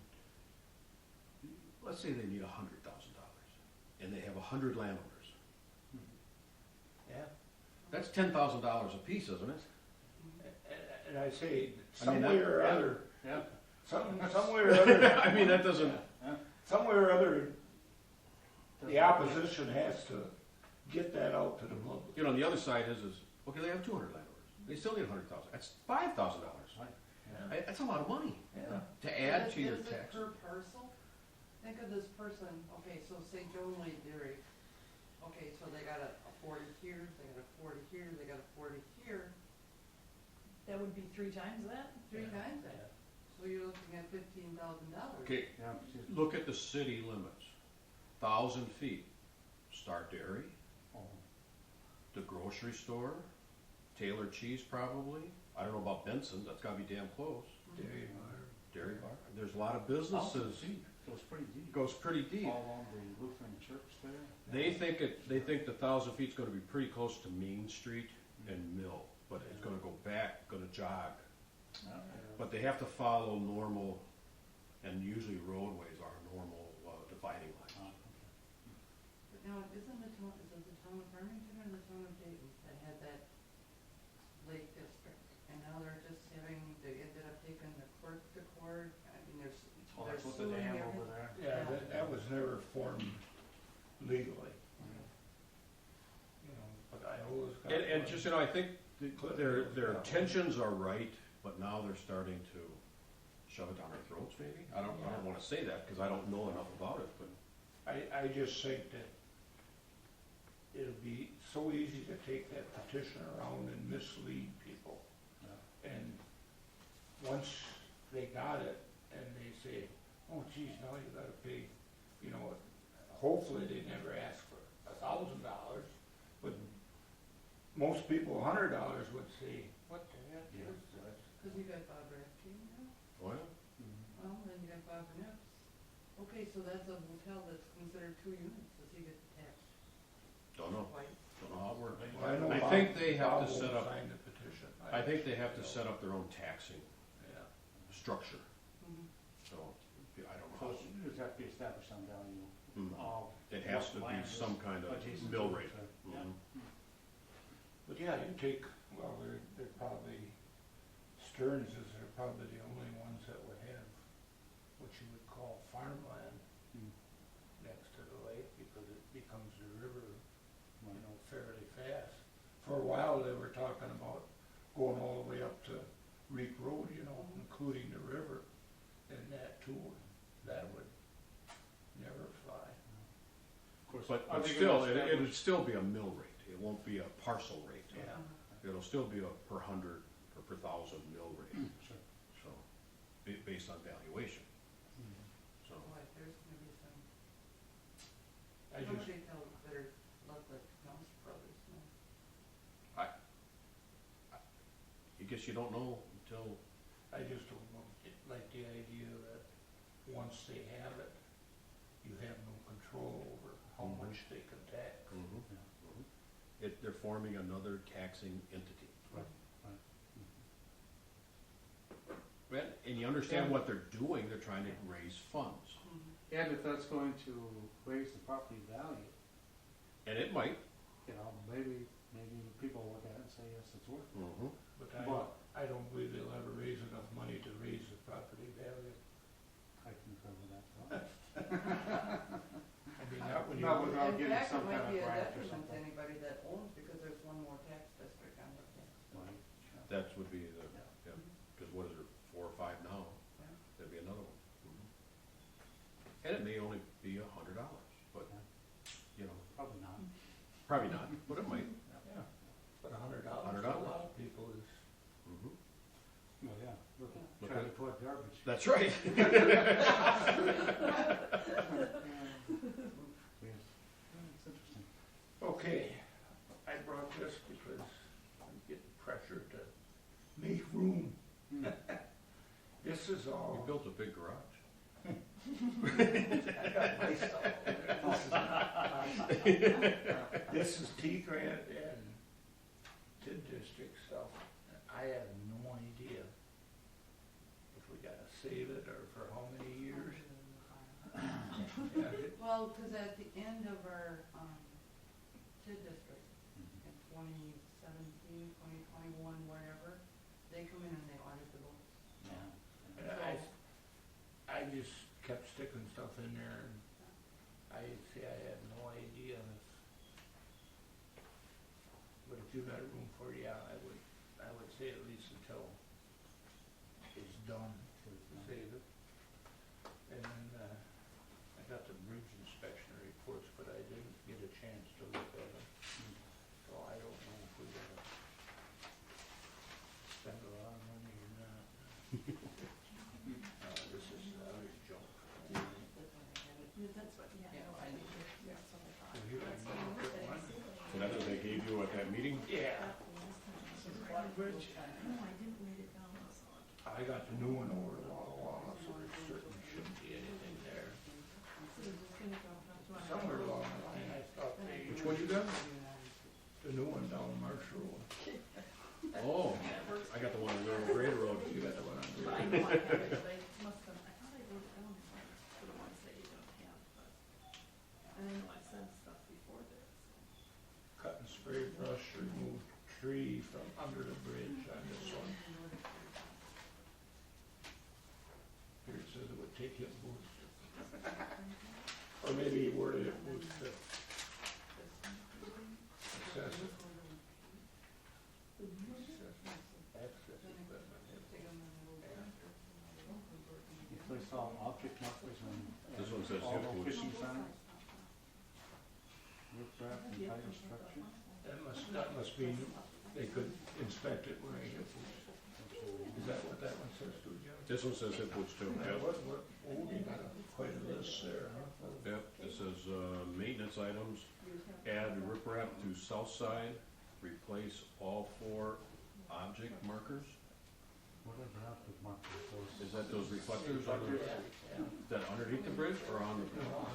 let's say they need $100,000, and they have 100 landowners. yeah, That's $10,000 apiece, isn't it? and I say, I some mean, way that- or yeah. other, Yeah. some way or other, I mean, that doesn't, some way or other, the opposition has to get that out to the public. you know, on the other side is, okay, they have 200 landowners. They still need 100,000. That's $5,000. Right. Yeah. That's a lot of money Yeah. to add Is to your it tax. per parcel? Think of this person, okay, so say Joan Lee Dairy, okay, so they got a 40 here, they got a 40 here, they got a 40 here, That would be 3 times that? three Yeah. times that. So you're looking at $15,000. Okay, Yeah, just, look at the city limits. 1,000 feet. Star Dairy, oh, the grocery store, Taylor Cheese probably. I don't know about Benson's, that's gotta be damn close. Dairy bar. Dairy bar. There's a lot of businesses. so it's pretty deep. Goes pretty deep. All along the Lutheran church there. They think the 1,000 feet's gonna be pretty close to Main Street and Mill, but it's gonna go back, gonna jog. But they have to follow normal, and usually roadways are normal dividing lines. But now, isn't the town, is it the town of Farmington or the town of Dayton that had that lake district? And now they're just having, they ended up taking the court to court, I mean, Oh, they're that's what the suing dam everything. over there. Yeah, that was never formed legally. You know, but I always got. And just, you know, I think Clip their goes down. intentions are right, but now they're starting to shove it down our throats maybe? I don't wanna say that, cause I don't know enough about it, but. I just think that it'll be so easy to take that petition around and mislead people. And once they got it and they say, oh geez, now you gotta pay, you know, hopefully they never ask for $1,000, but most people, $100 would say, what the heck is this? Cause you got Bob Rathke now, Well, well, then you got Bob Nips. Okay, so that's a hotel that's considered 2 units, does he get the tax don't know, twice? don't know how it works. Well, know I Bob- think they have to Bob set won't up, sign the petition. I think they have to set up their own taxing Yeah. structure, Mhm. so, I don't So know. it should have to be established on value Mhm. of. It has to what be land is some kind of adjacent mill to rate. it, Mhm. Yeah. But yeah, you take, well, they're probably, Stearns are probably the only ones that would have what you would call farmland Hmm. next to the lake, because it becomes the river, you Right. know, fairly fast. For a while, they were talking about going all the way up to Reek Road, you know, including the river, and that too, that would never fly. Of course, But are they still, gonna it would establish- still be a mill rate, it won't be a parcel rate. Yeah. It'll still be a per 100 or per 1,000 mill rate, Sure. so, based on valuation, Mhm. so. Boy, there's gonna be some, I just, nobody tell better look like Jones Brothers, no? I guess you don't know until, I just don't like the idea that once they have it, you have no control over how Mhm. much they can tax. they're forming another taxing entity. Right. And you understand what they're doing, they're trying to raise funds, And if that's going to raise the property value, and it might. you know, maybe people look at it and say, yes, it's worth it. Mhm. But But I don't believe they'll ever raise enough money to raise the property value. I concur with that. I mean, not when you. Not without In getting fact, some it kind might of be a grant or detriment to something. anybody that owns, because there's one more tax district on the tax. Right. That would be the, Yeah. yeah, because what is there, 4 or 5 now? Yeah. There'd be another one. And it may only be $100, but, you know, Probably not. probably not, but it might. Yeah, but $100 for a $100. lot of people is. Mhm. Well, yeah, look, Look trying at- to collect garbage. That's right. Yes. It's interesting. Okay, I brought this because I'm getting pressured to make room. This is You all, built a big garage. I got my stuff. This is Tea Grant and TID district stuff, I have no idea if we gotta save it or for how many years. Yeah, Well, cause at the end of our, TID district, in 2017, 2021, whatever, they come in and they audit the books. and I just kept sticking stuff in there, and I had no idea if, but if you got room for it, yeah, I would say at least until it's done, save it. And then, I got the bridge inspection reports, but I didn't get a chance to look at them. So I don't know if we gotta spend a lot of money or not. This is other junk. That's what, yeah, Yeah, no, I I know. think, that's what I thought. So here I That's what know I that said. one. So that's what they gave you at that meeting? Yeah. Bridge. No, I didn't read it down, so. I got the new one over the wall, so there certainly shouldn't be anything there. So we're just gonna go up to our. Somewhere along the line, I thought they. Which one you got? The new one down Marshall Road. Oh, I got the one on Little Grader Road. You got the one on I the. know I have it, but I must have, I thought I wrote it down for the ones that you don't have, but I know I sent stuff before this. Cut and spray brush, remove tree from under the bridge on this one. Here it says it would take him boost. Or maybe he worded it boost to excessive. Access equipment. You place all object markers on This one says all hip boots. fishing signs, riprap and tire structure. That must be, they could inspect it wearing hip boots. Is that what that one says too, Jim? This one says hip boots too, Yeah, yep. you got quite a list there, huh? Yep, it says, maintenance items, add riprap to south side, replace all 4 object markers. Whatever happened with markers, Is that those reflectors on the, Yeah. that underneath the bridge or on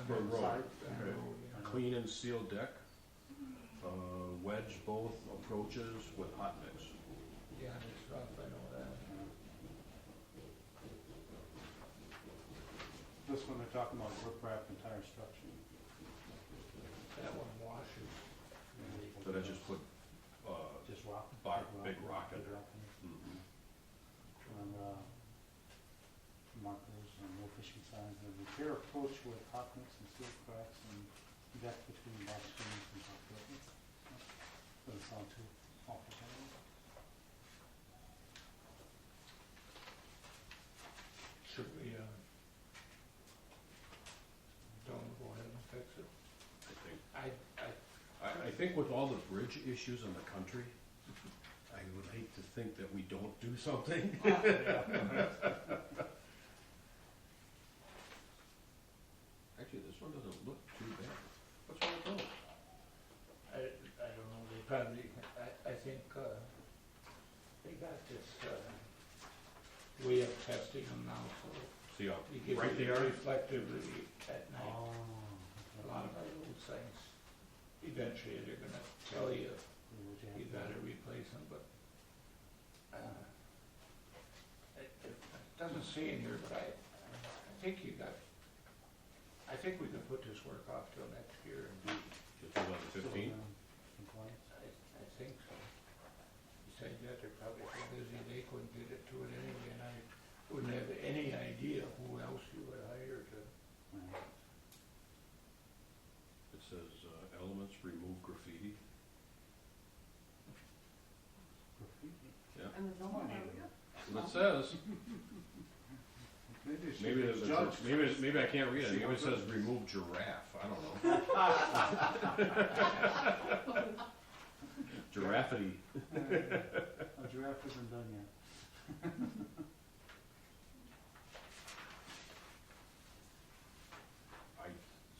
the road? Okay. Clean and seal deck, wedge both approaches with hot mix. Yeah, it's rough, I know that. This one they're talking about riprap and tire structure. That one washes. So that just put, Just rock. big rock in Big there. rock in it. Mhm. And, markers and no fishing signs, and repair approach with hot mix and seal cracks and deck between box springs and top coat. Doesn't sound too awful. Should we, don't go ahead and fix it? I think with all the bridge issues in the country, I would hate to think that we don't do something. Actually, this one doesn't look too bad. What's wrong with those? I don't know, they probably, I think, they got this, way of testing them now, so See how you give bright it they are? reflectively at night. Oh. A lot of our old signs, eventually they're gonna tell you you gotta replace them, but, it doesn't say in here, but I think you got, I think we can put this work off till next year and do, Just 2015? I think so. Besides that, they're probably so busy, they couldn't get it to it anyway, and I wouldn't have any idea who else you would hire to. It says, elements remove graffiti. Yeah, And there's no more. that's what it says. Maybe there's a, judge. maybe I can't read it. Maybe it says remove giraffe. I don't know. Giraffity. A giraffe isn't done yet.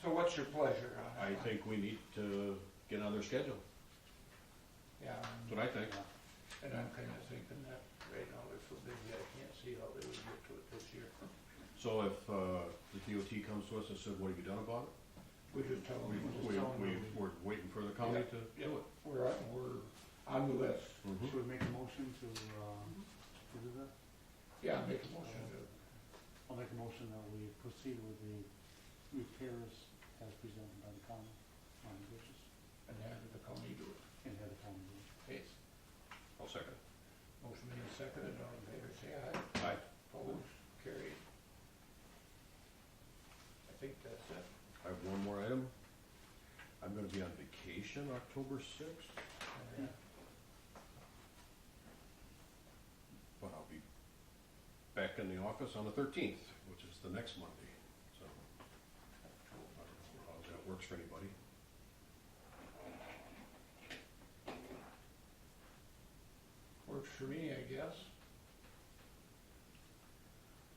So what's your pleasure on I that? think we need to get on their schedule. Yeah, That's what I think. and I'm kinda thinking that right now they're so busy, I can't see how they would get to it this year. So if, the DOT comes to us and said, what have you done about it? We just tell them. We're waiting for the county to do it. We're on on the list. Mhm. Should we make a motion to do that? Yeah, make a motion to, I'll make a motion that we proceed with the repairs as presented by the county on the bridges and have the county do it. and have the county do it. Okay, I'll second. motion made and seconded, all in favor, say aye. Aye. Opposed, carried. I think that's it. I have one more item. I'm gonna be on vacation October 6th, but I'll be back in the office on the 13th, which is the next Monday, so. I don't know how that works for anybody. Works for me, I guess.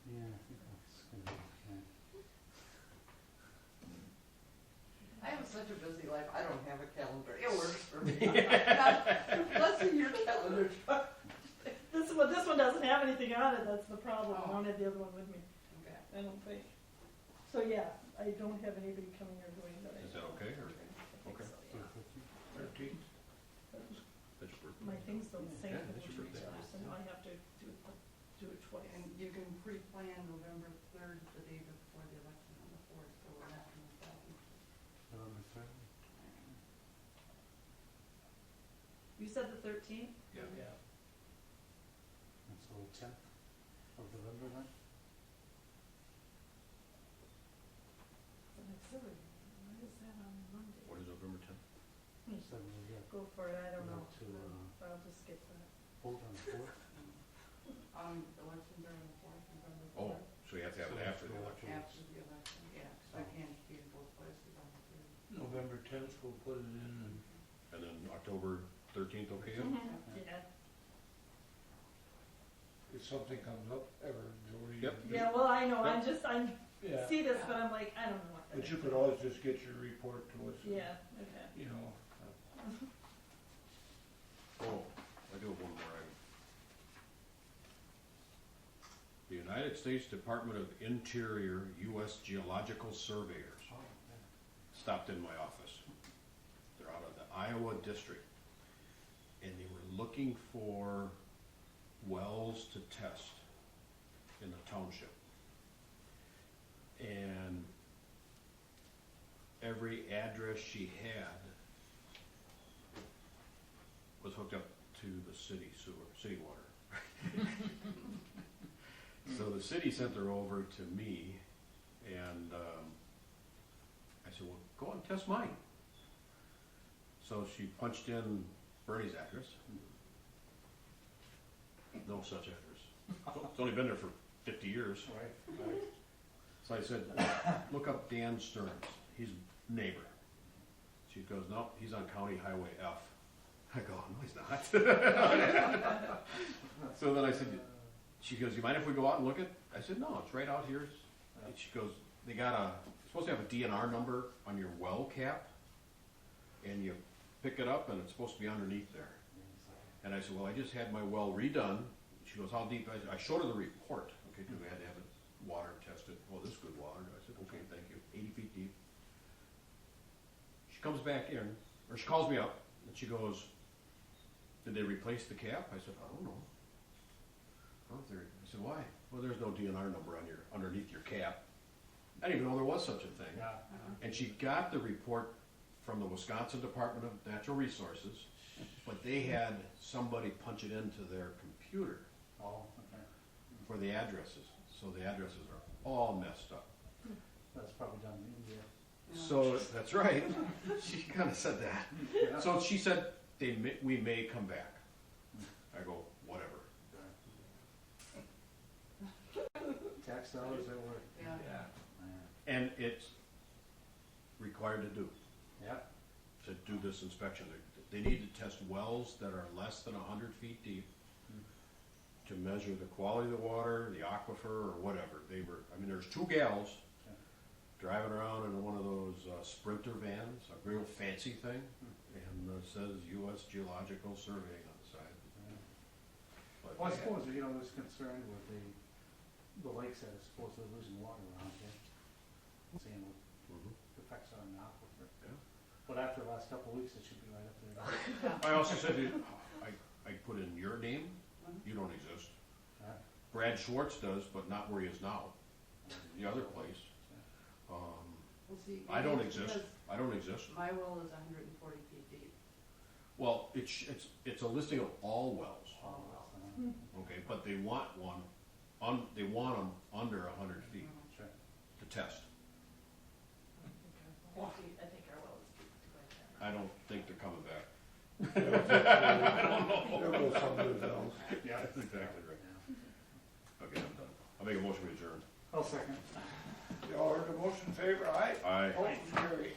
Yeah, I think that's gonna be okay. I have such a busy life, I don't have a calendar, it works for me. Let's see your calendar. This one doesn't have anything on it, that's the problem, I don't have the other one with me, Okay. I don't think. So, yeah, I don't have anybody coming or going that I. Is that okay, or? I think Okay. so, So yeah. 13th. That's your birthday. My things don't sync Yeah, with that's each your birthday. other, so now I have to do it twice. And you can pre-plan November 3rd, the day before the election on the 4th, so we're not in the problem. November 3rd. You said the 13th? Yeah. Yeah. And so 10th of November then? An auxiliary, why is that on Monday? What is November 10th? So we got Go for it, I don't know, to, I'll just skip that. vote on the 4th. Elections are on the 4th, November Oh, 4th. so you have to have it after the election. After the election, yeah, 'cause I can't be in both places on the 3rd. November 10th, we'll put it in, And then October 13th, okay? Yeah, if something comes up ever, Jody. Yep. yeah, well, I know, I Yeah, see this, but I'm like, I don't know what that but is. you could always just get your report to us. Yeah, okay. You know, Oh, I do have one more item. The United States Department of Interior, U.S. Geological Surveyors Oh, stopped in my office. They're out of the Iowa district. And they were looking for wells to test in the township. And every address she had was hooked up to the city sewer, city water. So the city sent her over to me, and I said, well, go and test mine. So she punched in Bernie's address. No such address. It's only been there for 50 years. right, right. So I said, look up Dan Stearns, he's neighbor. She goes, no, he's on County Highway F. I go, no, he's not. So then I said, she goes, you mind if we go out and look at? I said, no, it's right out here. And she goes, they got supposed to have a DNR number on your well cap, and you pick it up and it's supposed to be underneath there. And I said, well, I just had my well redone. She goes, how deep? I showed her the report, okay, because we had to have it water tested. Well, this is good water. I said, okay, thank you. 80 feet deep. She comes back in, or she calls me up, and she goes, did they replace the cap? I said, I don't know. I said, why? Well, there's no DNR number on underneath your cap. I didn't even know there was such a thing. Yeah. And she got the report from the Wisconsin Department of Natural Resources, but they had somebody punch it into their computer Oh, okay. for the addresses. So the addresses are all messed up. That's probably done in India. So, that's right. She kind of said that. Yeah. So she said, we may come back. I go, whatever. Tax dollars that work. Yeah. Yeah. And it's required to do, Yeah. to do this inspection. They need to test wells that are less than 100 feet deep to measure the quality of the water, the aquifer, or whatever. There's two gals driving around in one of those Sprinter vans, a real fancy thing, and it says U.S. Geological Surveying on the side. But Well, I suppose, there's concern with the lakes that are supposedly losing water around here. Seeing what Mhm. effects on the aquifer. Yeah. But after the last couple of weeks, it should be right up there. I also said, I put in your name, Mhm. you don't exist. Ah, Brad Schwartz does, but not where he is now, the other place. Well, see, I don't maybe exist, because I don't exist. my well is 140 feet deep. Well, it's a listing of all wells, Oh, well. okay, but they want one, they want them under 100 feet sure. to test. I think our well is deep to go down. I don't think they're coming back. There goes somebody else. Yeah, that's exactly right. Yeah. Okay, I'm done. I'll make a motion to adjourn. I'll second. Y'all heard the motion, favor, aye? Aye. Motion carried.